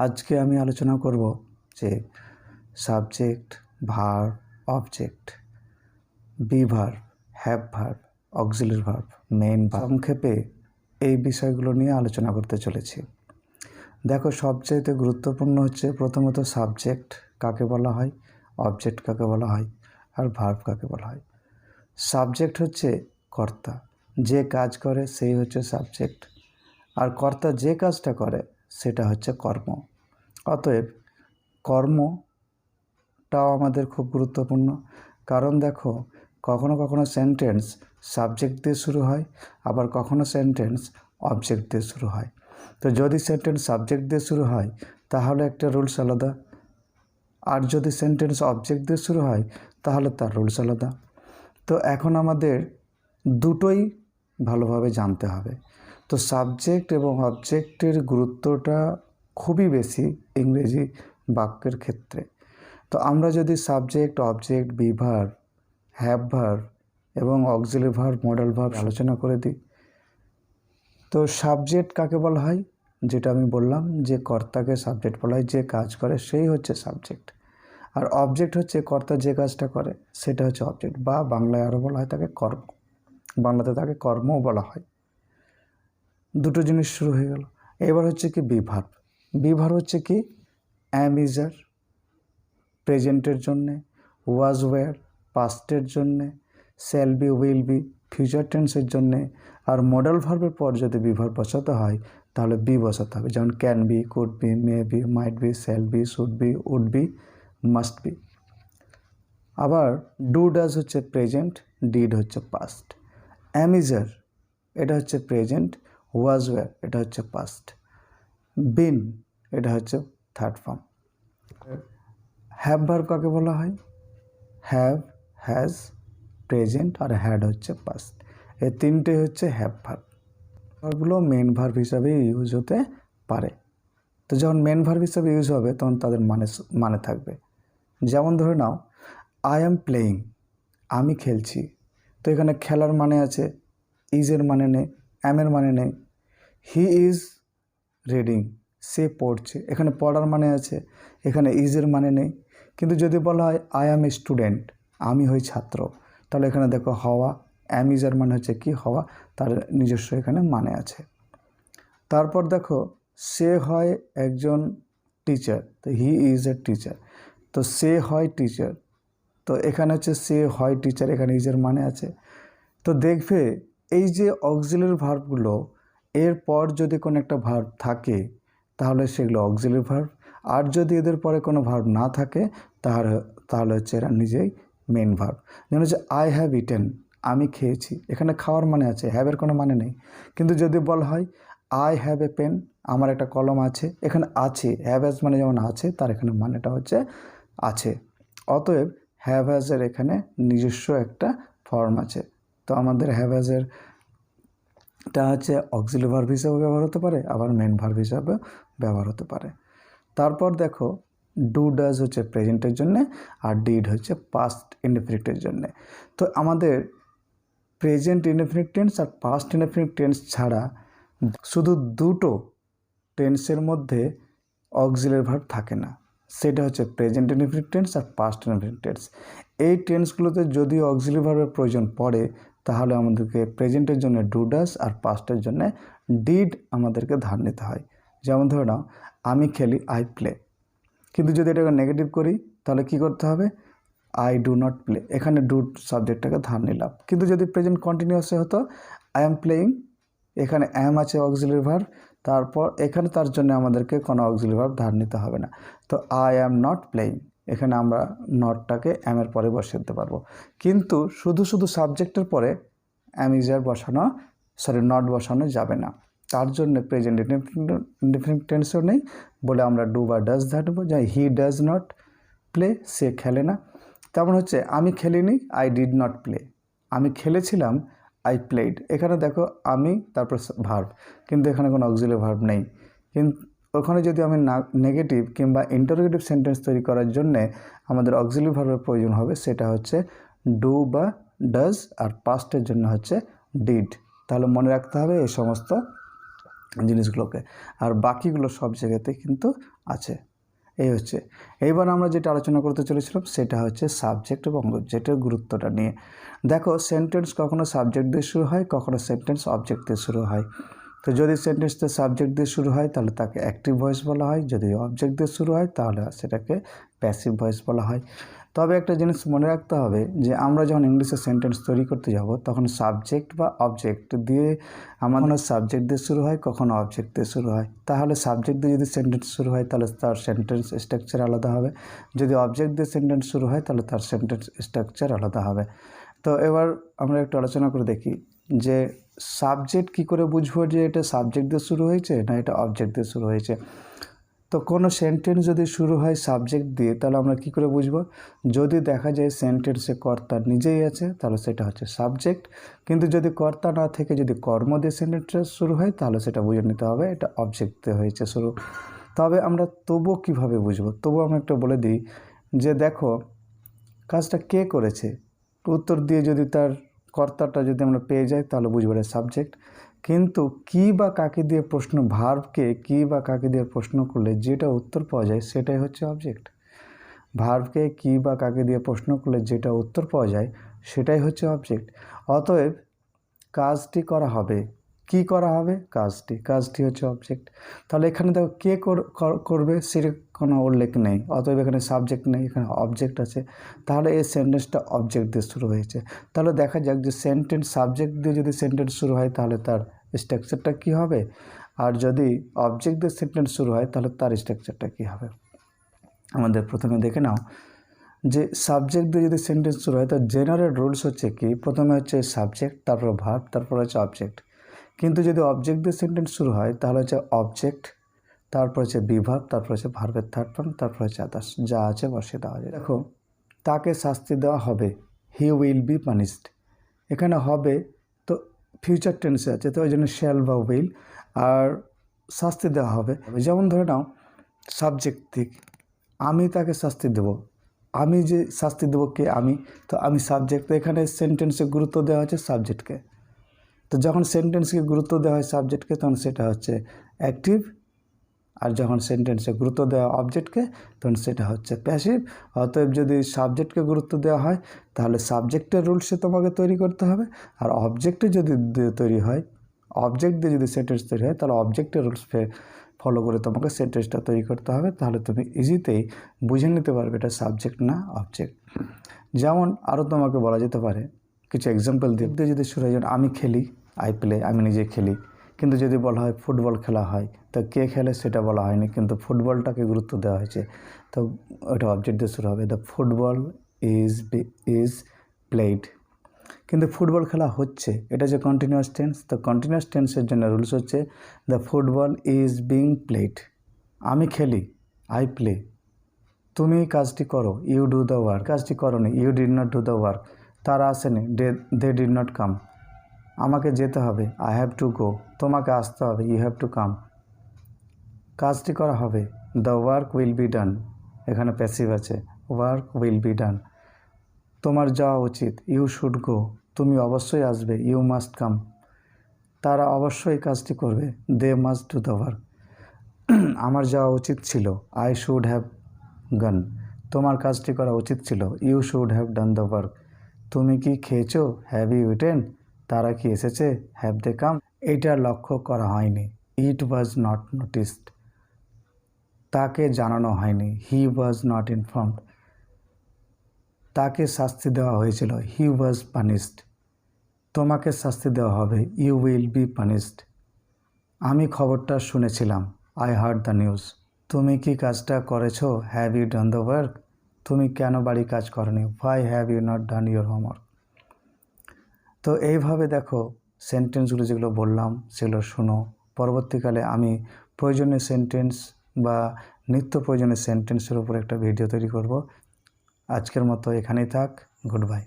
আজকে আমি আলোচনা করব যে subject, verb, object, be verb, have verb, auxiliary verb, main verb, সংক্ষেপে এই বিষয়গুলো নিয়ে আলোচনা করতে চলেছি। দেখো, সবচেয়ে গুরুত্বপূর্ণ হচ্ছে প্রথমত সাবজেক্ট কাকে বলা হয়, অবজেক্ট কাকে বলা হয়, আর ভার্ব কাকে বলা হয়। সাবজেক্ট হচ্ছে কর্তা, যে কাজ করে সেই হচ্ছে সাবজেক্ট, আর কর্তা যে কাজটা করে সেটা হচ্ছে কর্ম। অতএব কর্মটাও আমাদের খুব গুরুত্বপূর্ণ, কারণ দেখো, কখনো কখনো সেন্টেন্স সাবজেক্ট দিয়ে শুরু হয়, আবার কখনো সেন্টেন্স অবজেক্ট দিয়ে শুরু হয়। তো যদি সেন্টেন্স সাবজেক্ট দিয়ে শুরু হয় তাহলে একটা রুলস আলাদা, আর যদি সেন্টেন্স অবজেক্ট দিয়ে শুরু হয় তাহলে তার রুলস আলাদা। তো এখন আমাদের দুটোই ভালোভাবে জানতে হবে। তো সাবজেক্ট এবং অবজেক্টের গুরুত্বটা খুবই বেশি ইংরেজি বাক্যের ক্ষেত্রে। তো আমরা যদি subject, object, be verb, have verb এবং অক্সিলারি ভার্ব, মডেল ভার্ব আলোচনা করে দিই। তো সাবজেক্ট কাকে বলা হয়, যেটা আমি বললাম যে কর্তাকে সাবজেক্ট বলা হয়, যে কাজ করে সেই হচ্ছে সাবজেক্ট। আর অবজেক্ট হচ্ছে কর্তা যে কাজটা করে সেটা হচ্ছে অবজেক্ট, বা বাংলায় আরও বলা হয় তাকে কর্ম, বাংলাতে তাকে কর্মও বলা হয়। দুটো জিনিস শুরু হয়ে গেল। এবার হচ্ছে কি বি ভার্ব। বি ভার্ব হচ্ছে কি অ্যাম, ইজ, আর প্রেজেন্টের জন্যে, ওয়াজ, ওয়্যার পাস্টের জন্যে, shall be, will be future টেন্সের জন্যে, আর মডেল ভার্বের পর যদি বি ভার্ব বসাতে হয় তাহলে বি বসাতে হবে, যেমন can be, could be, may be, might be, shall be, should be, would be, must be. আবার ডু ডাজ হচ্ছে প্রেজেন্ট, ডিড হচ্ছে পাস্ট। অ্যাম, ইজ, আর এটা হচ্ছে প্রেজেন্ট, ওয়াজ, ওয়্যার এটা হচ্ছে পাস্ট, বিন এটা হচ্ছে থার্ড ফর্ম। হ্যাভ ভার্ব কাকে বলা হয়, হ্যাভ, হ্যাজ, প্রেজেন্ট আর হ্যাড হচ্ছে পাস্ট। এই তিনটে হচ্ছে হ্যাভ ভার্ব। ভার্বগুলো মেন ভার্ব হিসাবে ইউজ হতে পারে। তো যখন মেন ভার্ব হিসাবে ইউজ হবে তখন তাদের মানে থাকবে। যেমন ধরে নাও, আই অ্যাম প্লেয়িং, আমি খেলছি। তো এখানে খেলার মানে আছে, ইজের মানে নেই, অ্যামের মানে নেই। হি ইজ রিডিং, সে পড়ছে, এখানে পড়ার মানে আছে, এখানে ইজের মানে নেই। কিন্তু যদি বলা হয় আই অ্যাম এ স্টুডেন্ট, আমি হই ছাত্র, তাহলে এখানে দেখো হওয়া, অ্যাম, ইজের মানে হচ্ছে কি হওয়া, তার নিজস্ব এখানে মানে আছে। তারপর দেখো, সে হয় একজন টিচার, তো হি ইজ এ টিচার, তো সে হয় টিচার, তো এখানে হচ্ছে সে হয় টিচার, এখানে ইজের মানে আছে। তো দেখবে এই যে অক্সিলারি ভার্বগুলো, এরপর যদি কোনো একটা ভার্ব থাকে তাহলে সেগুলো অক্সিলারি ভার্ব, আর যদি এদের পরে কোনো ভার্ব না থাকে তাহলে হচ্ছে এরা নিজেই মেন ভার্ব। যেমন হচ্ছে আই হ্যাভ ইটেন, আমি খেয়েছি, এখানে খাওয়ার মানে আছে, হ্যাভের কোনো মানে নেই। কিন্তু যদি বলা হয় আই হ্যাভ এ পেন, আমার একটা কলম আছে, এখানে আছে, হ্যাভ হ্যাজ মানে যেমন আছে, তার এখানে মানেটা হচ্ছে আছে। অতএব হ্যাভ হ্যাজের এখানে নিজস্ব একটা ফর্ম আছে। তো আমাদের হ্যাভ হ্যাজের এটা হচ্ছে অক্সিলারি ভার্ব হিসাবে ব্যবহার হতে পারে, আবার মেন ভার্ব হিসাবে ব্যবহার হতে পারে। তারপর দেখো, ডু ডাজ হচ্ছে প্রেজেন্টের জন্যে, আর ডিড হচ্ছে পাস্ট ইনডেফিনিটের জন্যে। তো আমাদের প্রেজেন্ট ইনডেফিনিট টেন্স আর পাস্ট ইনডেফিনিট টেন্স ছাড়া শুধু দুটো টেন্সের মধ্যে অক্সিলারি ভার্ব থাকে না, সেটা হচ্ছে প্রেজেন্ট ইনডেফিনিট টেন্স আর পাস্ট ইনডেফিনিট টেন্স। এই টেন্সগুলোতে যদি অক্সিলারি ভার্বের প্রয়োজন পড়ে তাহলে আমাদেরকে প্রেজেন্টের জন্য ডু ডাজ আর পাস্টের জন্য ডিড আমাদেরকে ধার নিতে হয়। যেমন ধরে নাও, আমি খেলি, আই প্লে। কিন্তু যদি এটাকে নেগেটিভ করি তাহলে কি করতে হবে, আই ডু নট প্লে, এখানে ডু সাবজেক্টটাকে ধার নিলাম। কিন্তু যদি প্রেজেন্ট কন্টিনিউয়াসে হতো, আই এম প্লেয়িং, এখানে অ্যাম আছে অক্সিলারি ভার্ব, তারপর এখানে তার জন্য আমাদেরকে কোনো অক্সিলারি ভার্ব ধার নিতে হবে না। তো আই অ্যাম নট প্লেয়িং, এখানে আমরা নটটাকে অ্যামের পরে বসিয়ে দিতে পারবো। কিন্তু শুধু সাবজেক্টের পরে অ্যাম, ইজ, আর বসানো, নট বসানো যাবে না। তার জন্য প্রেজেন্ট ইনডেফিনিট টেন্সও নেই বলে আমরা ডু বা ডাজ ধারবো। যাই হি ডাজ নট প্লে, সে খেলে না। তেমন হচ্ছে আমি খেলিনি, আই ডিড নট প্লে, আমি খেলেছিলাম, আই প্লেড। এখানে দেখো আমি তারপর ভার্ব, কিন্তু এখানে কোনো অক্সিলারি ভার্ব নেই। কিন্তু ওখানে যদি আমি নেগেটিভ কিংবা ইন্টারোগেটিভ সেন্টেন্স তৈরি করার জন্যে আমাদের অক্সিলারি ভার্বের প্রয়োজন হবে, সেটা হচ্ছে ডু বা ডাজ, আর পাস্টের জন্য হচ্ছে ডিড। তাহলে মনে রাখতে হবে এই সমস্ত জিনিসগুলোকে, আর বাকিগুলো সব জায়গাতে কিন্তু আছে। এই হচ্ছে। এইবার আমরা যেটা আলোচনা করতে চলেছিলাম সেটা হচ্ছে সাবজেক্ট এবং অবজেক্টের গুরুত্বটা নিয়ে। দেখো, সেন্টেন্স কখনো সাবজেক্ট দিয়ে শুরু হয়, কখনো সেন্টেন্স অবজেক্ট দিয়ে শুরু হয়। তো যদি সেন্টেন্সটা সাবজেক্ট দিয়ে শুরু হয় তাহলে তাকে অ্যাক্টিভ ভয়েস বলা হয়, যদি অবজেক্ট দিয়ে শুরু হয় তাহলে সেটাকে প্যাসিভ ভয়েস বলা হয়। তবে একটা জিনিস মনে রাখতে হবে যে আমরা যখন ইংলিশে সেন্টেন্স তৈরি করতে যাব তখন সাবজেক্ট বা অবজেক্ট দিয়ে আমাদের সাবজেক্ট দিয়ে শুরু হয়, কখনো অবজেক্ট দিয়ে শুরু হয়। তাহলে সাবজেক্ট দিয়ে যদি সেন্টেন্স শুরু হয় তাহলে তার সেন্টেন্স স্ট্রাকচার আলাদা হবে, যদি অবজেক্ট দিয়ে সেন্টেন্স শুরু হয় তাহলে তার সেন্টেন্স স্ট্রাকচার আলাদা হবে। তো এবার আমরা একটু আলোচনা করে দেখি যে সাবজেক্ট কী করে বুঝবো যে এটা সাবজেক্ট দিয়ে শুরু হয়েছে না এটা অবজেক্ট দিয়ে শুরু হয়েছে। তো কোনো সেন্টেন্স যদি শুরু হয় সাবজেক্ট দিয়ে তাহলে আমরা কী করে বুঝবো? যদি দেখা যায় সেন্টেন্সে কর্তা নিজেই আছে তাহলে সেটা হচ্ছে সাবজেক্ট, কিন্তু যদি কর্তা না থেকে যদি কর্ম দিয়ে সেন্টেন্সটা শুরু হয় তাহলে সেটা বুঝে নিতে হবে এটা অবজেক্ট দিয়ে হয়েছে শুরু। তবে আমরা তবুও কীভাবে বুঝবো? তবুও আমরা একটা বলে দিই যে দেখো, কাজটা কে করেছে, উত্তর দিয়ে যদি তার কর্তাটা যদি আমরা পেয়ে যাই তাহলে বুঝবো এটা সাবজেক্ট। কিন্তু কী বা কাকে দিয়ে প্রশ্ন, ভার্বকে কী বা কাকে দিয়ে প্রশ্ন করলে যেটা উত্তর পাওয়া যায় সেটাই হচ্ছে অবজেক্ট। ভার্বকে কী বা কাকে দিয়ে প্রশ্ন করলে যেটা উত্তর পাওয়া যায় সেটাই হচ্ছে অবজেক্ট। অতএব কাজটি করা হবে, কি করা হবে? কাজটি হচ্ছে অবজেক্ট। তাহলে এখানে দেখো কে করবে সেটা কোনো উল্লেখ নেই, অতএব এখানে সাবজেক্ট নেই, এখানে অবজেক্ট আছে। তাহলে এই সেন্টেন্সটা অবজেক্ট দিয়ে শুরু হয়েছে। তাহলে দেখা যাক যে সেন্টেন্স সাবজেক্ট দিয়ে যদি সেন্টেন্স শুরু হয় তাহলে তার স্ট্রাকচারটা কী হবে, আর যদি অবজেক্ট দিয়ে সেন্টেন্স শুরু হয় তাহলে তার স্ট্রাকচারটা কী হবে। আমাদের প্রথমে দেখে নাও যে সাবজেক্ট দিয়ে যদি সেন্টেন্স শুরু হয় তো জেনারেল রুলস হচ্ছে কি, প্রথমে হচ্ছে সাবজেক্ট, তারপর ভার্ব, তারপর হচ্ছে অবজেক্ট। কিন্তু যদি অবজেক্ট দিয়ে সেন্টেন্স শুরু হয় তাহলে হচ্ছে অবজেক্ট, তারপর হচ্ছে বিভার্ব, তারপর হচ্ছে ভার্বের থার্ড ফর্ম, তারপর হচ্ছে আদার্স, যা আছে বসে দেওয়া যায়। দেখো, তাকে শাস্তি দেওয়া হবে, হি উইল বি পানিশড। এখানে হবে তো ফিউচার টেন্সে আছে, তো ওই জন্য শ্যাল বা উইল, আর শাস্তি দেওয়া হবে। যেমন ধরে নাও সাবজেক্ট দিক, আমি তাকে শাস্তি দেব, আমি যে শাস্তি দেবো কে? আমি, তো আমি সাবজেক্ট। তো এখানে সেন্টেন্সে গুরুত্ব দেওয়া হচ্ছে সাবজেক্টকে। তো যখন সেন্টেন্সকে গুরুত্ব দেওয়া হয় সাবজেক্টকে তখন সেটা হচ্ছে অ্যাক্টিভ, আর যখন সেন্টেন্সে গুরুত্ব দেওয়া অবজেক্টকে তখন সেটা হচ্ছে প্যাসিভ। অতএব যদি সাবজেক্টকে গুরুত্ব দেওয়া হয় তাহলে সাবজেক্টের রুলসে তোমাকে তৈরি করতে হবে, আর অবজেক্টে যদি তৈরি হয়, অবজেক্ট দিয়ে যদি সেন্টেন্স তৈরি হয় তাহলে অবজেক্টের রুলস ফলো করে তোমাকে সেন্টেন্সটা তৈরি করতে হবে। তাহলে তুমি ইজিতেই বুঝে নিতে পারবে এটা সাবজেক্ট না অবজেক্ট। যেমন আরও তোমাকে বলা যেতে পারে, কিছু এক্সাম্পল দিয়ে যদি শুরু হয়, আমি খেলি, আই প্লে, আমি নিজে খেলি। কিন্তু যদি বলা হয় ফুটবল খেলা হয়, তো কে খেলে সেটা বলা হয়নি, কিন্তু ফুটবলটাকে গুরুত্ব দেওয়া হয়েছে, তো ওটা অবজেক্ট দিয়ে শুরু হবে, দ্য ফুটবল ইজ প্লেড। কিন্তু ফুটবল খেলা হচ্ছে, এটা যে কন্টিনিউয়াস টেন্স, তো কন্টিনিউয়াস টেন্সের জন্য রুলস হচ্ছে the football is being played. আমি খেলি, আই প্লে, তুমি কাজটি করো, ইউ ডু দ্য ওয়ার্ক, কাজটি করো নি, you did not do the work, তারা আসেনি, দে ডিড নট কাম, আমাকে যেতে হবে, আই হ্যাভ টু গো, তোমাকে আসতে হবে, ইউ হ্যাভ টু কাম, কাজটি করা হবে, the work will be done, এখানে প্যাসিভ আছে, ওয়ার্ক উইল বি ডান, তোমার যাওয়া উচিত, ইউ শুড গো, তুমি অবশ্যই আসবে, ইউ মাস্ট কাম, তারা অবশ্যই কাজটি করবে, they must do the work, আমার যাওয়া উচিত ছিল, আই শুড হ্যাভ গান, তোমার কাজটি করা উচিত ছিল, you should have done the work, তুমি কি খেয়েছো, হ্যাভ ইউ ইটেন, তারা কি এসেছে, হ্যাভ দে কাম। এইটা লক্ষ্য করা হয়নি, ইট ওয়াজ নট নোটিসড, তাকে জানানো হয়নি, হি ওয়াজ নট ইনফর্মড, তাকে শাস্তি দেওয়া হয়েছিল, হি ওয়াজ পানিশড, তোমাকে শাস্তি দেওয়া হবে, ইউ উইল বি পানিশড, আমি খবরটা শুনেছিলাম, আই হার্ড দ্য নিউজ, তুমি কি কাজটা করেছো, have you done the work, তুমি কেন বাড়ি কাজ করনি, why have you not done your homework. তো এইভাবে দেখো সেন্টেন্সগুলো যেগুলো বললাম সেগুলো শোনো, পরবর্তীকালে আমি প্রয়োজনীয় সেন্টেন্স বা নিত্য প্রয়োজনীয় সেন্টেন্সের উপর একটা ভিডিও তৈরি করব। আজকের মতো এখানেই থাক, গুড বাই।